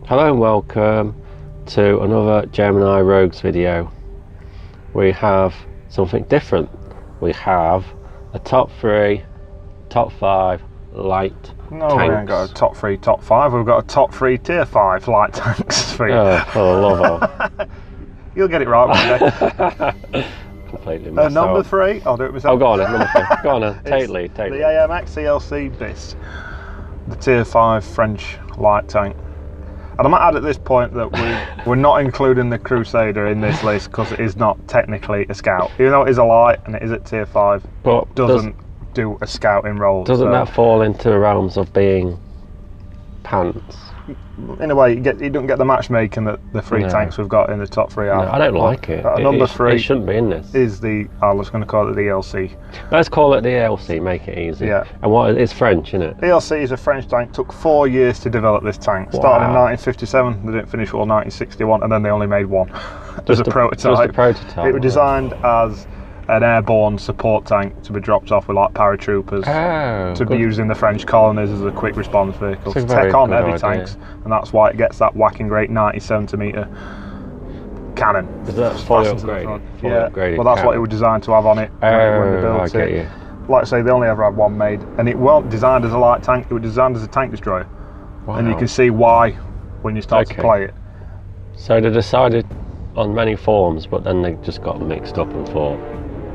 Hello and welcome to another Gemini Rogues video. We have something different. We have a top 3, top 5 light tanks. We ain't got a top 3, top 5. We've got a top 3 tier 5 light tanks for you. Oh, love them. You'll get it right one day. Completely messed number up. 3, I'll do it myself. Oh, go on then, number 3. Go on then, take lead. The Amx Elc bis, the tier 5 French light tank. And I might add at this point that we're not including the Crusader in this list because it is not technically a scout. Even though it is a light and it is at tier 5, but it doesn't do a scouting role. Doesn't that fall into the realms of being pants? In a way, you don't get the matchmaking that the 3 tanks we've got in the top 3 are. No, I don't like it. Number 3 it shouldn't be in this. Is the, I was going to call it the ELC. Let's call it the ELC, make it easy. Yeah. And what, it's French, isn't it? ELC is a French tank. Took 4 years to develop this tank. Wow. Started in 1957, they didn't finish till 1961, and then they only made one. Just a prototype. Just a prototype. It was designed as an airborne support tank to be dropped off with like paratroopers to be used in the French colonies as a quick response vehicle to take on heavy tanks, and that's why it gets that whacking great 90cm cannon. Is that fully upgraded? Upgraded well, that's what it was designed to have on it when they built it. Like I say, they only ever had one made, and it wasn't designed as a light tank, it was designed as a tank destroyer. Wow. And you can see why when you start to play it. So they decided on many forms, but then they just got mixed up and thought,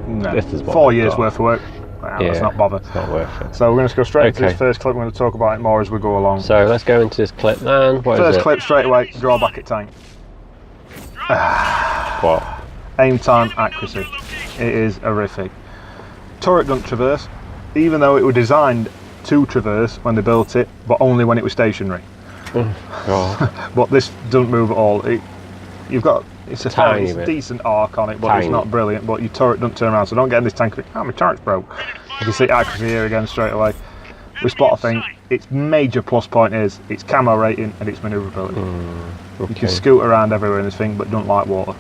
no, this is what 4 years worth of work. Let's not bother. It's not worth it. So we're going to go straight into this first clip. We're going to talk about it more as we go along. So let's go into this clip then. First clip straight away, drawback at tank. What? Aim time accuracy. It is horrific. Turret doesn't traverse, even though it was designed to traverse when they built it, but only when it was stationary. But this doesn't move at all. You've got it's a decent arc on it, but it's not brilliant. But your turret doesn't turn around, so don't get in this tank. My turret's broke. You can see accuracy here again straight away. With spotter thing, its major plus point is its camo rating and its manoeuvrability. You can scoot around everywhere in this thing, but don't like water.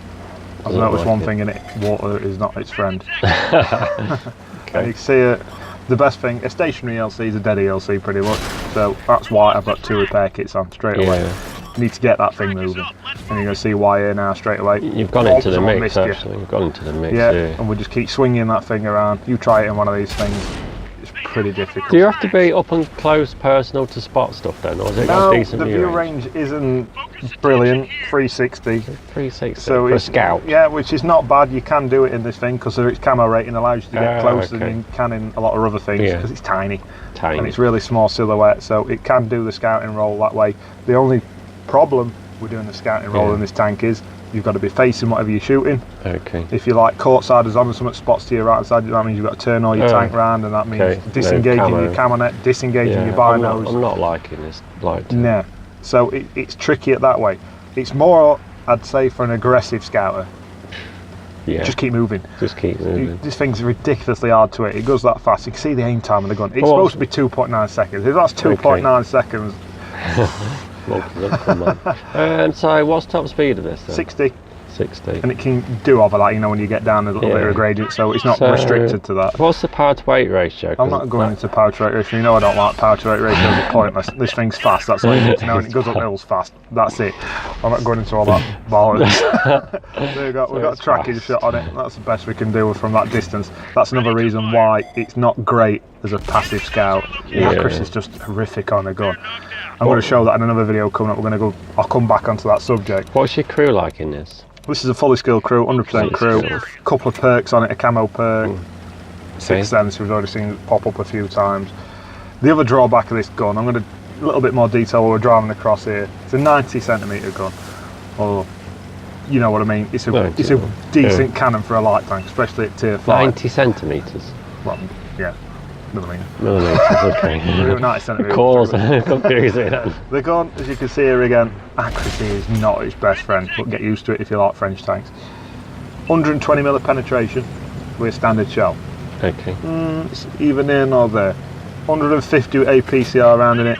I've noticed one thing in it: water is not its friend. And you can see it. The best thing, a stationary ELC is a dead ELC pretty much, so that's why I've got 2 repair kits on straight away. You need to get that thing moving, and you're going to see why here now straight away. You've gone into the mix actually, you've gone into the mix. Yeah, and we just keep swinging that thing around. You try it in one of these things, it's pretty difficult. Do you have to be up and close personal to spot stuff then, or is it got decent view range? Isn't brilliant, 360. 360 so for a scout? Yeah, which is not bad. You can do it in this thing because its camo rating allows you to get closer than you can in a lot of other things because it's tiny. And it's really small silhouette, so it can do the scouting role that way. The only problem with doing the scouting role in this tank is you've got to be facing whatever you're shooting. If you're like courtside as long as someone spots to your right side, that means you've got to turn all your tank round, and that means disengaging your camo net, disengaging your binos. I'm not liking this light. No, so it's tricky at that way. It's more, I'd say, for an aggressive scouter. Just keep moving. Just keep moving. This thing's ridiculously hard to hit. It goes that fast. You can see the aim time of the gun. It's supposed to be 2.9 seconds. If that's 2.9 seconds. Come on. And so what's top speed of this then? 60. 60. And it can do over that, you know, when you get down a little bit of a gradient, so it's not restricted to that. What's the power to weight ratio? I'm not going into power to weight ratio. You know I don't like power to weight ratios, are pointless. This thing's fast, that's all you need to know, and it goes up hills fast. That's it. I'm not going into all that bollocks. There you go, we've got a tracking shot on it. That's the best we can do from that distance. That's another reason why it's not great as a passive scout. The accuracy is just horrific on the gun. I'm going to show that in another video coming up. I'll come back onto that subject. What's your crew like in this? This is a fully skilled crew, 100% crew. A couple of perks on it, a camo perk, 6th sense, we've already seen it pop up a few times. The other drawback of this gun, I'm going to a little bit more detail while we're driving across here. It's a 90cm gun, or you know what I mean. It's a decent cannon for a light tank, especially at tier 5. 90 centimetres. Well, yeah. Millimetres, okay. 90 centimetres. Cause confusing. The gun, as you can see here again, accuracy is not its best friend, but get used to it if you like French tanks. 120mm of penetration with a standard shell. It's either near nor there. 150 with APCR round in it,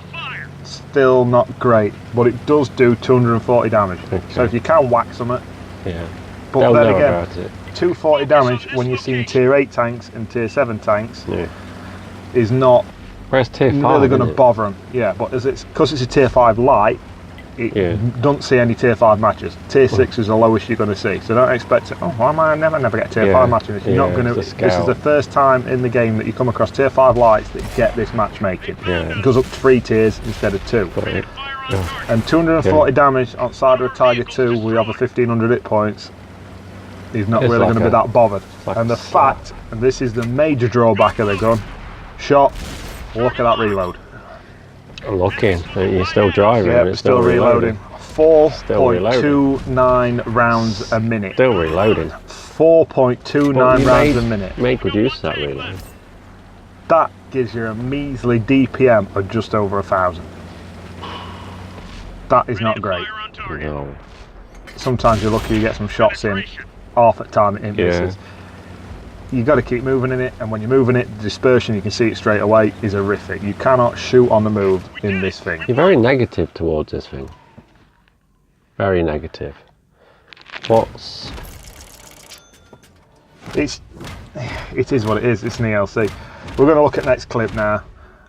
still not great, but it does do 240 damage. So if you can whack something, but then again, 240 damage when you're seeing tier 8 tanks and tier 7 tanks is not Whereas tier 5 really going to bother them. Yeah, but because it's a tier 5 light, don't see any tier 5 matches. Tier 6 is the lowest you're going to see. So don't expect it. Oh, why am I never get a tier 5 match in this? You're not going to. This is the first time in the game that you come across tier 5 lights that get this matchmaking. It goes up to 3 tiers instead of 2. And 240 damage outside of a Tiger 2 with over 1500 hit points. He's not really going to be that bothered. And the fact, and this is the major drawback of the gun, shot. Look at that reload. Looking, you're still driving. Yeah, it's still reloading. 4.29 rounds a minute. Still reloading. 4.29 rounds a minute. Make good use of that reload. That gives you a measly DPM of just over 1,000. That is not great. No. Sometimes you're lucky you get some shots in half at time it misses. You've got to keep moving in it, and when you're moving it, the dispersion, you can see it straight away, is horrific. You cannot shoot on the move in this thing. You're very negative towards this thing. Very negative. It is what it is. It's an ELC. We're going to look at next clip now,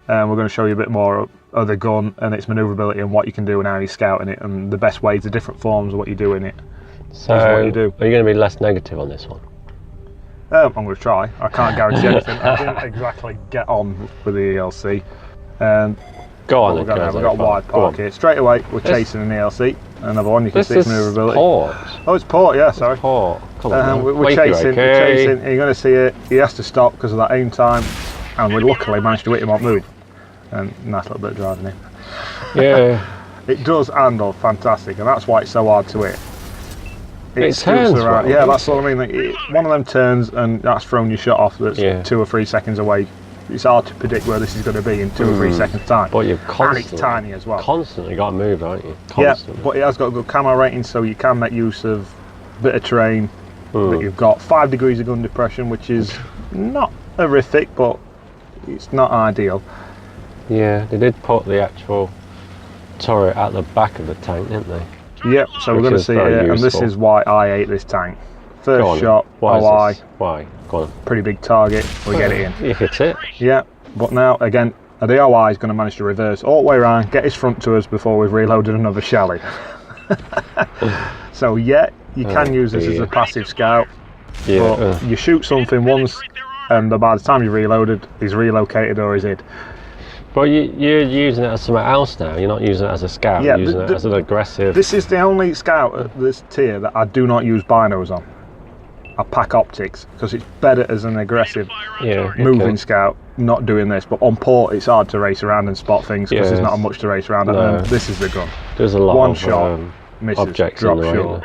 and we're going to show you a bit more of the gun and its maneuverability and what you can do and how you scout in it, and the best ways, the different forms of what you do in it. So, what you do. Are you going to be less negative on this one? I'm going to try. I can't guarantee anything. I didn't exactly get on with the ELC. Go on. We've got a wide park here. Straight away, we're chasing an ELC. Another one, you can see maneuverability. Port. Oh, it's port, yeah, sorry. It's port. Come on, we're chasing, and you're going to see it. He has to stop because of that aim time, and we luckily managed to hit him on move. And nice little bit of driving in. Yeah. It does handle fantastic, and that's why it's so hard to hit. It turns around. Yeah, that's what I mean. Like, one of them turns, and that's thrown your shot off. That's 2 or 3 seconds away. It's hard to predict where this is going to be in 2 or 3 seconds time. But you've constantly, and it's tiny as well. Constantly got to move, aren't you? Constantly. Yeah, but it has got a good camo rating, so you can make use of a bit of terrain that you've got. 5 degrees of gun depression, which is not horrific, but it's not ideal. Yeah, they did put the actual turret at the back of the tank, didn't they? Yep, so we're going to see it, and this is why I hate this tank. First shot, OI. Why? Go on. Pretty big target, we get it in. You hit it. Yeah, but now, again, the OI is going to manage to reverse all the way around, get his front to us before we've reloaded another Shelly. So, yeah, you can use this as a passive scout, but you shoot something once, and by the time you've reloaded, he's relocated or he's hid. But you're using it as something else now. You're not using it as a scout. You're using it as an aggressive. This is the only scout at this tier that I do not use binos on. I pack optics because it's better as an aggressive moving scout, not doing this. But on port, it's hard to race around and spot things because there's not much to race around. No. And this is the gun. There's a lot One of shot, misses, objects drop short.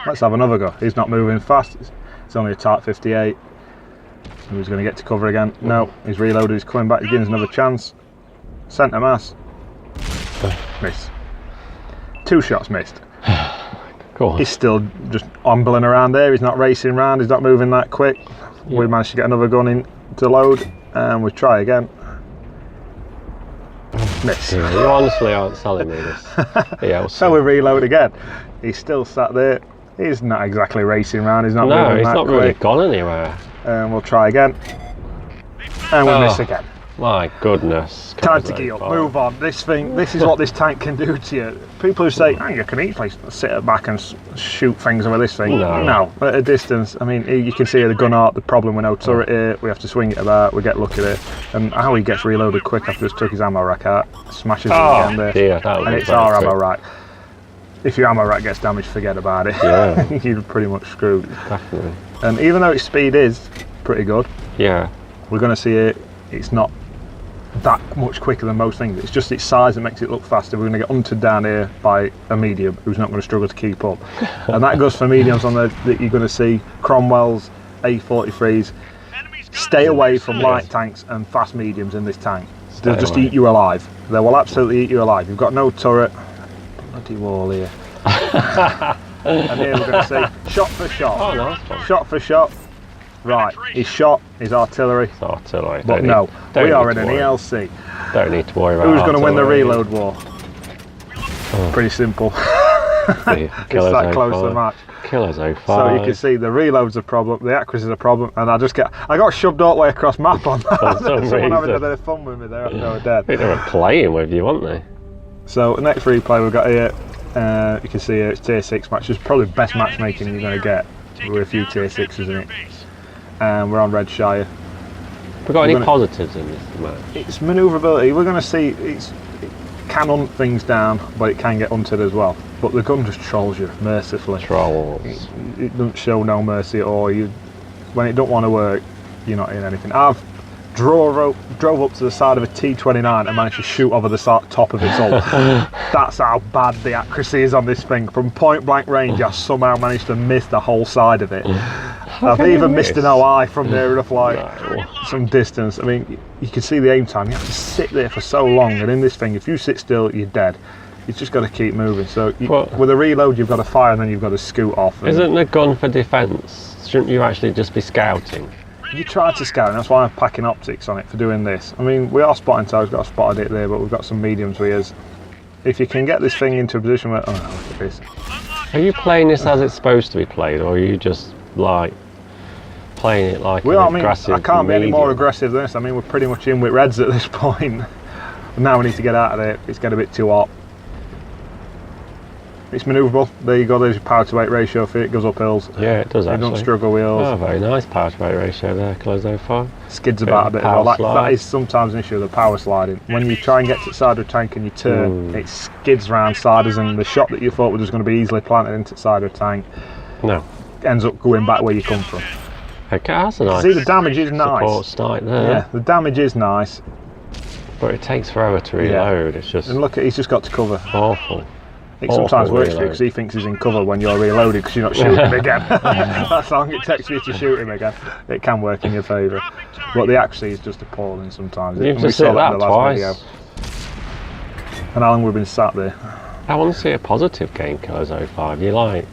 Let's have another go. He's not moving fast. It's only a Type 58. He's going to get to cover again. No, he's reloaded, he's coming back, he's giving us another chance. Centre mass. Miss. 2 shots missed. Go on. He's still just ambling around there, he's not racing around, he's not moving that quick. We managed to get another gun in to load, and we try again. Miss. Yeah, you honestly aren't selling me this. So we reload again. He's still sat there. He's not exactly racing around, he's not moving that quick. No, he's not really gone anywhere. And we'll try again, and we miss again. My goodness. Time to gear up, move on. This is what this tank can do to you. People who say, you can easily sit back and shoot things with this thing. No, at a distance. I mean, you can see the gun art, the problem with no turret here, we have to swing it about, we get lucky there. And how he gets reloaded quick after just took his ammo rack out, smashes it again there. Dear, and it's our ammo rack. If your ammo rack gets damaged, forget about it. Yeah. You're pretty much screwed. Definitely. And even though its speed is pretty good, we're going to see it's not that much quicker than most things. It's just its size that makes it look faster. We're going to get hunted down here by a medium who's not going to struggle to keep up. And that goes for mediums on that you're going to see. Cromwells, A43s. Stay away from light tanks and fast mediums in this tank. They'll just eat you alive. They will absolutely eat you alive. You've got no turret. Bloody wall here. And here we're going to see shot for shot. Oh, nice one. Shot for shot. Right, his shot, his artillery. It's artillery. But no, we are in an ELC. Don't need to worry about who's going to win the reload war. Pretty simple. It's that close to the match. Killers 05. So you can see the reload's a problem, the accuracy's a problem, and I got shoved all the way across map on that. Someone having a bit of fun with me there after I was dead. I think they were playing with you, weren't they? So the next replay we've got here, you can see here it's tier 6 match. It's probably the best matchmaking you're going to get with a few tier 6s in it. And we're on Redshire. Have we got any positives in this match? It's manoeuvrability. We're going to see it can hunt things down, but it can get hunted as well. But the gun just trolls you mercifully. Trolls. It doesn't show no mercy at all. When it don't want to work, you're not in anything. I've drove up to the side of a T29 and managed to shoot over the top of its hull. That's how bad the accuracy is on this thing. From point blank range, I somehow managed to miss the whole side of it. I've even missed an OI from near enough, like some distance. I mean, you can see the aim time. You have to sit there for so long, and in this thing, if you sit still, you're dead. You've just got to keep moving. So with a reload, you've got to fire, and then you've got to scoot off. Isn't the gun for defence? Shouldn't you actually just be scouting? You try to scout, and that's why I'm packing optics on it for doing this. I mean, we are spotting tails, we've got a spotted it there, but we've got some mediums with us. If you can get this thing into a position where, oh, look at this. Are you playing this as it's supposed to be played, or are you just like playing it like aggressive? I can't be any more aggressive than this. I mean, we're pretty much in with reds at this point. Now we need to get out of there. It's getting a bit too hot. It's manoeuvrable. There you go, there's your power to weight ratio for it. It goes up hills. Yeah, it does actually. It don't struggle with hills. Oh, very nice power to weight ratio there, Clozo 5. Skids about a bit as well. That is sometimes an issue with the power sliding. When you try and get to the side of a tank and you turn, it skids round siders, and the shot that you thought was going to be easily planted into the side of a tank ends up going back where you come from. Okay, that's a nice. See, the damage is nice. Support start there. Yeah, the damage is nice. But it takes forever to reload. It's just. And look, he's just got to cover. Awful. It sometimes works for you because he thinks he's in cover when you're reloaded because you're not shooting him again. That's how long it takes for you to shoot him again. It can work in your favour. But the accuracy is just appalling sometimes. You've just said that in the last video. And how long we've been sat there. I want to see a positive game, Clozo 5. You like.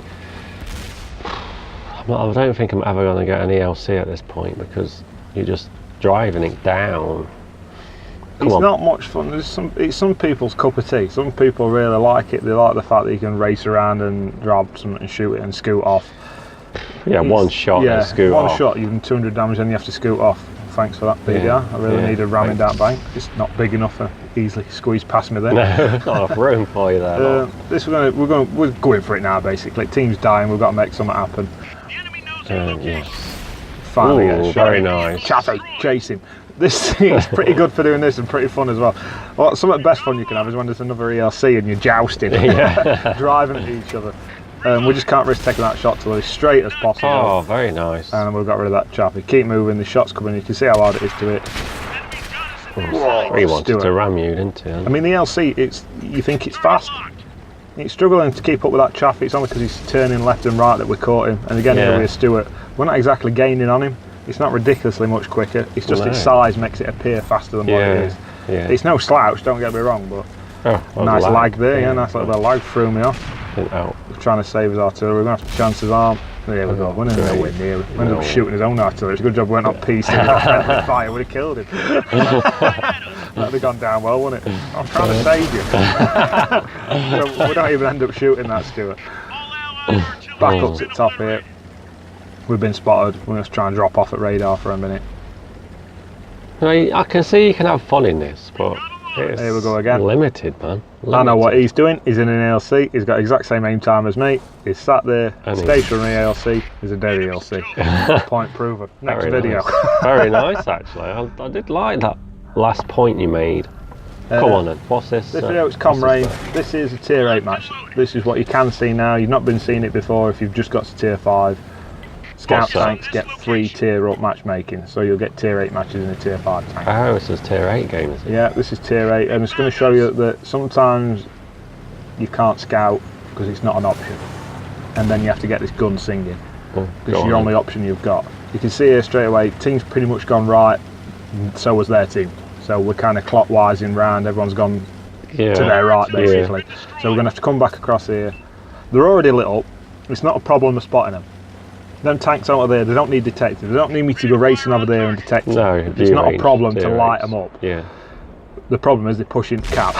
I don't think I'm ever going to get an ELC at this point because you're just driving it down. It's not much fun. It's some people's cup of tea. Some people really like it. They like the fact that you can race around and grab something and shoot it and scoot off. Yeah, one shot and scoot off. One shot, you can 200 damage and you have to scoot off. Thanks for that, BDR. I really need a ramming down bank. It's not big enough to easily squeeze past me there. No, not enough room for you there. We're going for it now. Basically, team's dying. We've got to make something happen. Yes. Finally, very nice. Chaffee, chasing. This is pretty good for doing this and pretty fun as well. Well, some of the best fun you can have is when there's another ELC and you're jousting, driving at each other. We just can't risk taking that shot till as straight as possible. Oh, very nice. And we've got rid of that chappy. Keep moving, the shot's coming. You can see how hard it is to hit. He wanted to ram you, didn't he? I mean, the ELC, you think it's fast. It's struggling to keep up with that traffic. It's only because he's turning left and right that we caught him. And again, here with Stuart, we're not exactly gaining on him. It's not ridiculously much quicker. It's just its size makes it appear faster than what it is. Yeah. It's no slouch, don't get me wrong, but nice lag there. Nice little bit of lag threw me off. We're trying to save his artillery. We're going to have to chances aren't. There we go. We're nowhere near him. We ended up shooting his own artillery. It's a good job we went on PC. Fire would have killed him. That'd have gone down well, wouldn't it? I'm trying to save you. We don't even end up shooting that, Stuart. Back up to the top here. We've been spotted. We're going to try and drop off at radar for a minute. I can see you can have fun in this, but it's here we go again. Limited, man. Limited. I know what he's doing. He's in an ALC. He's got exact same aim time as me. He's sat there. Stationary ALC. He's a dead ALC. Point proven. Next video. Nice. Very nice, actually. I did like that last point you made. Come on then. What's this? This video is Comrain. This is a tier 8 match. This is what you can see now. You've not been seeing it before if you've just got to tier 5. Scout tanks get 3 tier up matchmaking, so you'll get tier 8 matches in a tier 5 tank. Oh, this is tier 8 game, is it? Yeah, this is tier 8, and it's going to show you that sometimes you can't scout because it's not an option, and then you have to get this gun singing. This is your only option you've got. You can see here straight away, team's pretty much gone right, so was their team. So we're kind of clockwise-ing round, everyone's gone to their right basically. So we're going to have to come back across here. They're already lit up, it's not a problem of spotting them. Them tanks over there, they don't need detectors. They don't need me to go racing over there and detect them. No, it's not a problem to light them up. Yeah. The problem is they push into cap.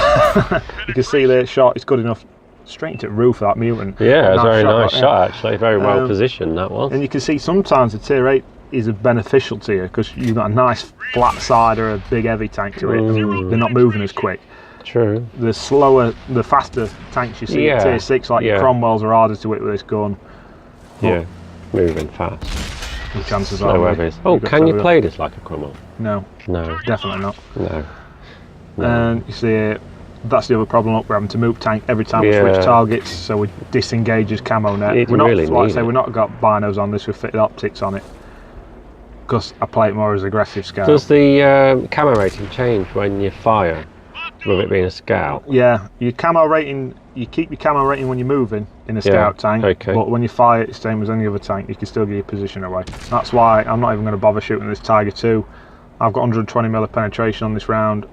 You can see their shot, it's good enough. Straight into the roof of that mutant. Yeah, it's a very nice shot actually. Very well positioned, that one. And you can see sometimes the tier 8 is beneficial to you because you've got a nice flat side or a big heavy tank to it. They're not moving as quick. True. The faster tanks you see at tier 6, like your Cromwells, are harder to hit with this gun. Yeah, moving fast. The chances Slow are. heavies. Oh, can you play this like a Cromwell? No. No. Definitely not. No. And you see, that's the other problem. We're having to move tank every time we switch targets, so we disengage his camo net. We're not, we've not got binos on this, we've fitted optics on it. Because I play it more as aggressive scout. Does the camo rating change when you fire, with it being a scout? Yeah, your camo rating, you keep your camo rating when you're moving in a scout tank, but when you fire it's the same as any other tank, you can still get your position away. That's why I'm not even going to bother shooting this Tiger 2. I've got 120mm of penetration on this round.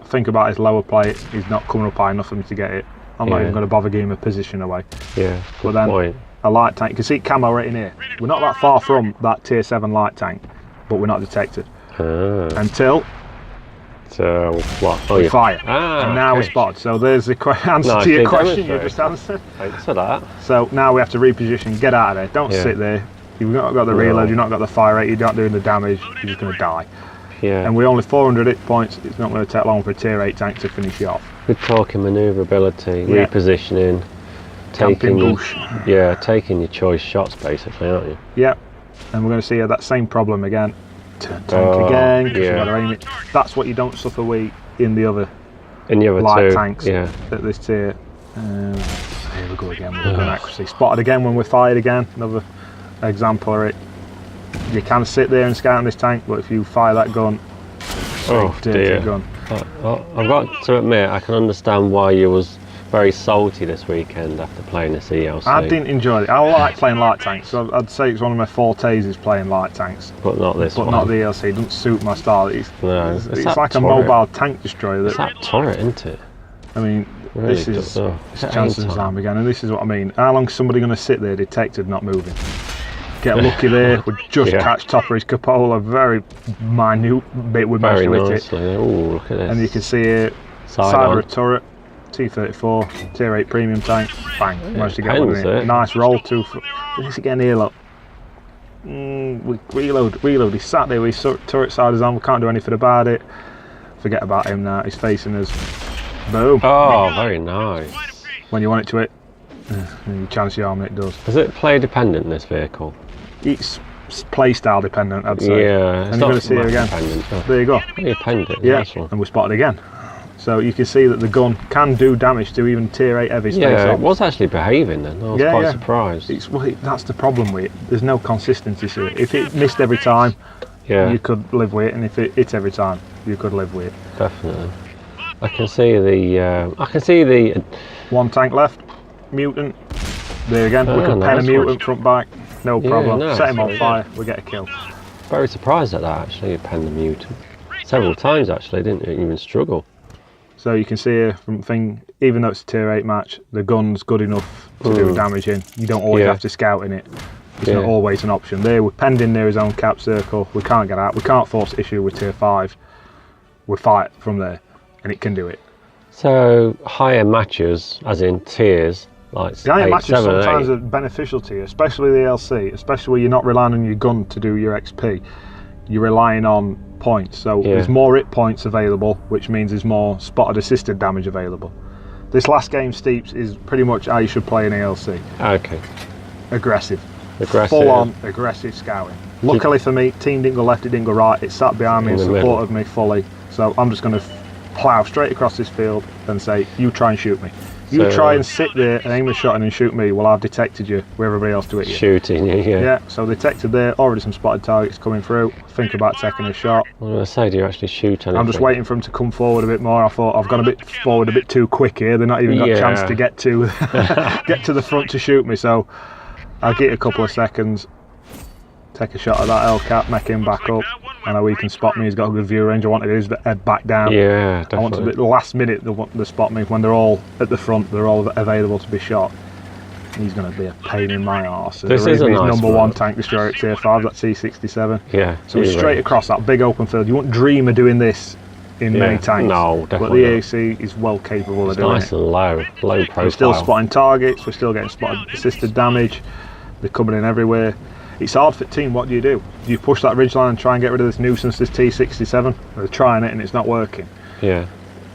Think about his lower plate, he's not coming up high enough for me to get it. I'm not even going to bother getting my position away. Yeah, but then a light tank, you can see camo rating here. We're not that far from that tier 7 light tank, but we're not detected. Until what? We fire. And now we're spotted. So there's the answer to your question you just answered. Thanks for that. So now we have to reposition, get out of there. Don't sit there. You've not got the reload, you've not got the fire rate, you're not doing the damage, you're just going to die. Yeah. And we're only 400 hit points, it's not going to take long for a tier 8 tank to finish you off. We're talking manoeuvrability, repositioning, taking your choice shots basically, aren't you? Yeah. And we're going to see that same problem again. Turn tank again, because you've got to aim it. That's what you don't suffer with in the other light tanks at this tier. Here we go again with the gun accuracy. Spotted again when we're fired again, another example of it. You can sit there and scout on this tank, but if you fire that gun, dirty gun. I've got to admit, I can understand why you was very salty this weekend after playing this ELC. I didn't enjoy it. I like playing light tanks, so I'd say it's one of my fortes is playing light tanks. But not this one. But not the ELC, it doesn't suit my style. It's like a mobile tank destroyer. It's that turret, isn't it? I mean, really this is chances of time again, and this is what I mean. How long is somebody going to sit there detected not moving? Get lucky there, would just catch top of his cupola, very minute bit we managed to hit it. Ooh, look at this. And you can see here, side of a turret, T34, tier 8 premium tank, bang, managed to get one in it. Nice roll too. This again here, look. We reload, he sat there with his turret side on, we can't do anything about it. Forget about him now, he's facing us. Boom. Oh, very nice. When you want it to hit, you chance your arm and it does. Is it play dependent, this vehicle? It's play style dependent, I'd say. Yeah, and you're going to see it again. There you go. Dependent. Yeah, and we're spotted again. So you can see that the gun can do damage to even tier 8 heavies. Yeah, it was actually behaving then. I was quite surprised. That's the problem with it. There's no consistency to it. If it missed every time, you could live with it, and if it hit every time, you could live with it. Definitely. I can see the. One tank left. Mutant. There again. We can pen a mutant front back. No problem. Set him on fire. We get a kill. Very surprised at that actually. You penned the mutant several times actually. Didn't even struggle. So you can see here from thing, even though it's a tier 8 match, the gun's good enough to do damage in. You don't always have to scout in it. It's not always an option. There, we're penned in near his own cap circle. We can't get out. We can't force issue with tier 5. We fight from there, and it can do it. So higher matches, as in tiers, like the higher matches sometimes are beneficial to you, especially the LC, especially where you're not relying on your gun to do your XP. You're relying on points, so there's more hit points available, which means there's more spotted assisted damage available. This last game, Steeps, is pretty much how you should play an ELC. Okay. Aggressive. Full on aggressive scouting. Luckily for me, team didn't go left, it didn't go right, it sat behind me and supported me fully, so I'm just going to plough straight across this field and say, you try and shoot me. You try and sit there and aim a shot and shoot me, well, I've detected you where everybody else to hit you. Shooting you, yeah. So detected there, already some spotted targets coming through. Think about taking a shot. What do I say, do you actually shoot anything? I'm just waiting for him to come forward a bit more. I thought I've gone a bit forward a bit too quick here. They're not even got a chance to get to the front to shoot me. So I'll get a couple of seconds, take a shot at that L-cap, make him back up. I know he can spot me, he's got a good view range. I wanted his head back down. Yeah, definitely. I want to be the last minute they want to spot me when they're all at the front, they're all available to be shot. He's going to be a pain in my arse. This is a nice number one tank destroyer at tier 5, that C67. Yeah. So he's straight across that big open field. You wouldn't dream of doing this in many tanks. No, definitely. But the AAC is well capable of doing it. Nice and low profile. We're still spotting targets, we're still getting spotted assisted damage. They're coming in everywhere. It's hard for team. What do? Do you push that ridgeline and try and get rid of this nuisance, this T67? They're trying it and it's not working. Yeah.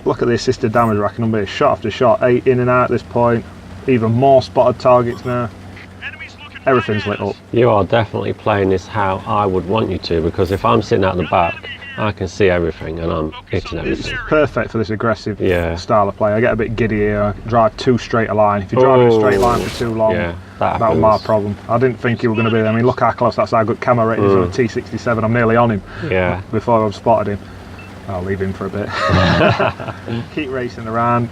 Look at the assisted damage racking on here, shot after shot, 8 in and out at this point, even more spotted targets now. Everything's lit up. You are definitely playing this how I would want you to, because if I'm sitting at the back, I can see everything and I'm hitting everything. It's perfect for this aggressive Yeah. style of play. I get a bit giddy here, I drive too straight a line. If you drive in a straight line for too long, yeah, that was my problem. I didn't think you were going to be there. I mean, look how close, that's how good camo rating is on a T67. I'm nearly on him Yeah. before I've spotted him. I'll leave him for a bit. Keep racing around.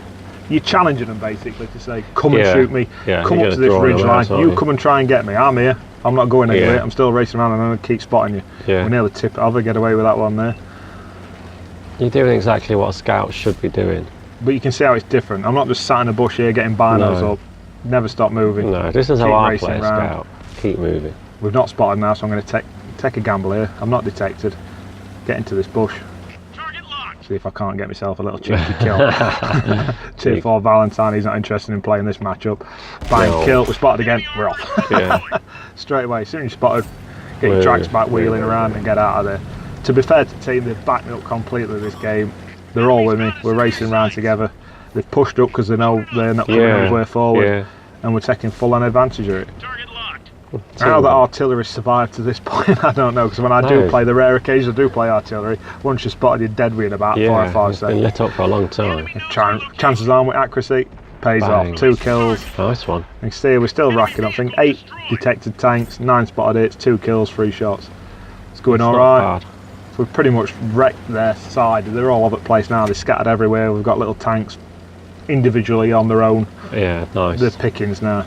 You're challenging them basically to say, come and shoot me, come up to this ridge line, you come and try and get me, I'm here, I'm not going anywhere, I'm still racing around and I'm going to keep spotting you. We nearly tip it over, get away with that one there. You're doing exactly what a scout should be doing. But you can see how it's different. I'm not just sat in a bush here getting binos up, never stop moving. No, this is how I play a scout, keep moving. We've not spotted now, so I'm going to take a gamble here. I'm not detected, get into this bush. See if I can't get myself a little cheeky kill. Tier 4 Valentine, he's not interested in playing this matchup. Bang, kill, we're spotted again, we're off. Yeah. Straight away, as soon as you're spotted, get your tracks back, wheeling around and get out of there. To be fair to the team, they've backed me up completely this game. They're all with me, we're racing around together. They've pushed up because they know they're not coming anywhere forward. And we're taking full on advantage of it. How the artillery survived to this point, I don't know, because when I do play, the rare occasions I do play artillery, once you're spotted, you're dead within about 4 or 5 it's seconds. been lit up for a long time. Chances are with accuracy, pays off. 2 kills. Nice one. You can see we're still racking up. I think 8 detected tanks, 9 spotted hits, 2 kills, 3 shots. It's going alright. So we've pretty much wrecked their side. They're all over the place now, they're scattered everywhere. We've got little tanks individually on their own. Yeah, nice. They're pickings now.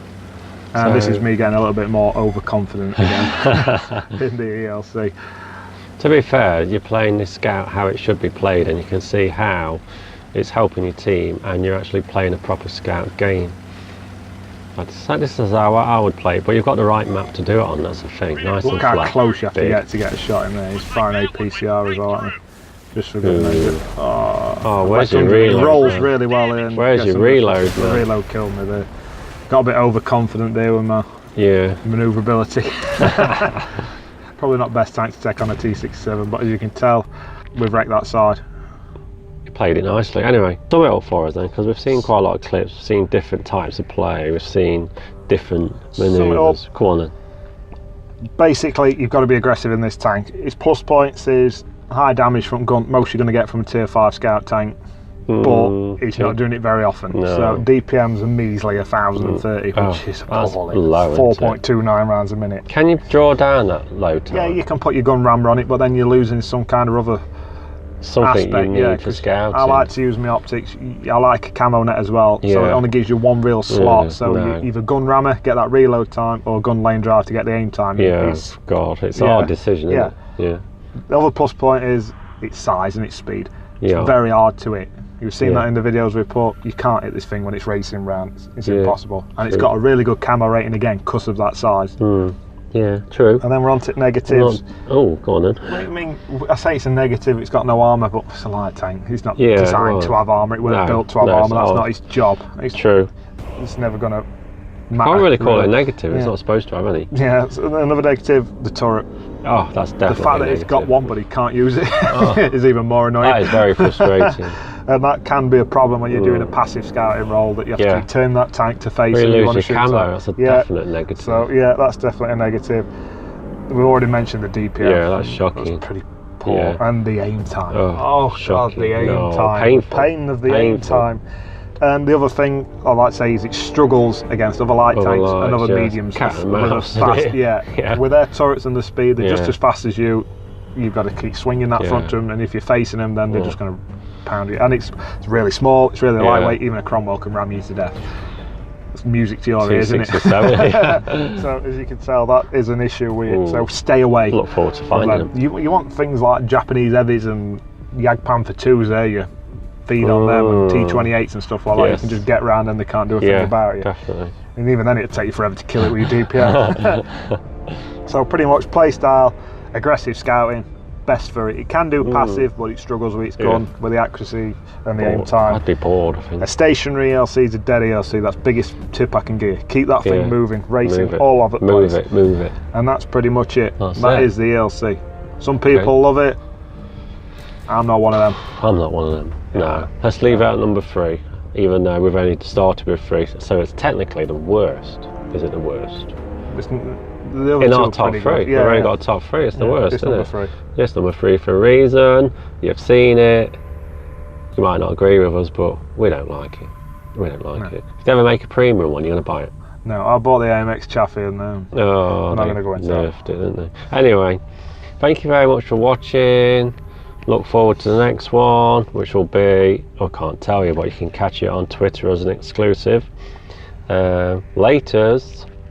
And this is me getting a little bit more overconfident again in the ELC. To be fair, you're playing this scout how it should be played, and you can see how it's helping your team, and you're actually playing a proper scout game. This is how I would play it, but you've got the right map to do it on, that's the thing. Nice Look and how flat, close you have big. to get a shot in there. He's firing APCR as well, aren't he? Just for good measure. Oh, where's your reload? He rolls really well in. Where's your reload, man? The reload killed me there. Got a bit overconfident there with my maneuverability. Probably not best tank to take on a T67, but as you can tell, we've wrecked that side. You played it nicely. Anyway, sum it up for us then, because we've seen quite a lot of clips, we've seen different types of play, we've seen different manoeuvres. Go on then. Basically, you've got to be aggressive in this tank. Its plus points is high damage from gun, most you're going to get from a tier 5 scout tank. But he's not doing it very often. No. So DPM's a measly 1,030, which is appalling. 4.29 rounds a minute. Can you draw down that low time? Yeah, you can put your gun rammer on it, but then you're losing some kind of other something aspect. you need for scouting. I like to use my optics. I like a camo net as well, so it only gives you one real slot. So you either gun rammer, get that reload time, or gun lane drive to get the aim time. It's a hard decision, isn't it? Yeah. The other plus point is its size and its speed. It's very hard to hit. You've seen that in the videos we put. You can't hit this thing when it's racing round. It's impossible. And it's got a really good camo rating again because of that size. Yeah, true. And then we're on to negatives. Oh, go on then. I mean, I say it's a negative, it's got no armour, but it's a light tank. It's not designed to have armour, it wasn't built to have armour, that's not his job. It's true. It's never going to matter. Can't really call it a negative, it's not supposed to have any. Yeah, so another negative, the turret. Oh, that's definitely the fact that it's got one but he can't use it is even more annoying. That is very frustrating. And that can be a problem when you're doing a passive scouting role, that you have to turn that tank to face and you lose your camo, that's a definite negative. So yeah, that's definitely a negative. We've already mentioned the DPM. Yeah, that's shocking. That's pretty poor. And the aim time. Oh God, the aim time. Painful. Pain of the aim time. And the other thing I like to say is it struggles against other light tanks and other mediums. Cat and mouse. With their turrets and the speed, they're just as fast as you. You've got to keep swinging that front to them, and if you're facing them, then they're just going to pound you. And it's really small, it's really lightweight, even a Cromwell can ram you to death. It's music to your ears, isn't it? So as you can tell, that is an issue with it, so stay away. Look forward to finding them. You want things like Japanese heavies and Jagdpanther 2s there, you feed on them, and T28s and stuff like that. You can just get round and they can't do a thing about it. Definitely. And even then it'd take you forever to kill it with your DPM. So pretty much play style, aggressive scouting, best for it. It can do passive, but it struggles with its gun, with the accuracy and the aim time. I'd be bored, I think. A stationary ELC is a dead ELC. That's the biggest tip I can give. Keep that thing moving, racing all over the place. Move it. And that's pretty much it. That is the ELC. Some people love it. I'm not one of them. I'm not one of them. No. Let's leave out number 3, even though we've only started with 3. So it's technically the worst. Is it the worst? The other In two our are top pretty 3. good. We've only got a top 3. It's the worst, It's isn't number it? 3. It's number 3 for a reason. You've seen it. You might not agree with us, but we don't like it. We don't like it. If they ever make a premium one, you're going to buy it. No, I bought the Amx Chaffee and I'm not going to go into that. Nerfed it, didn't they? Anyway, thank you very much for watching. Look forward to the next one, which will be, I can't tell you, but you can catch it on Twitter as an exclusive. Laters.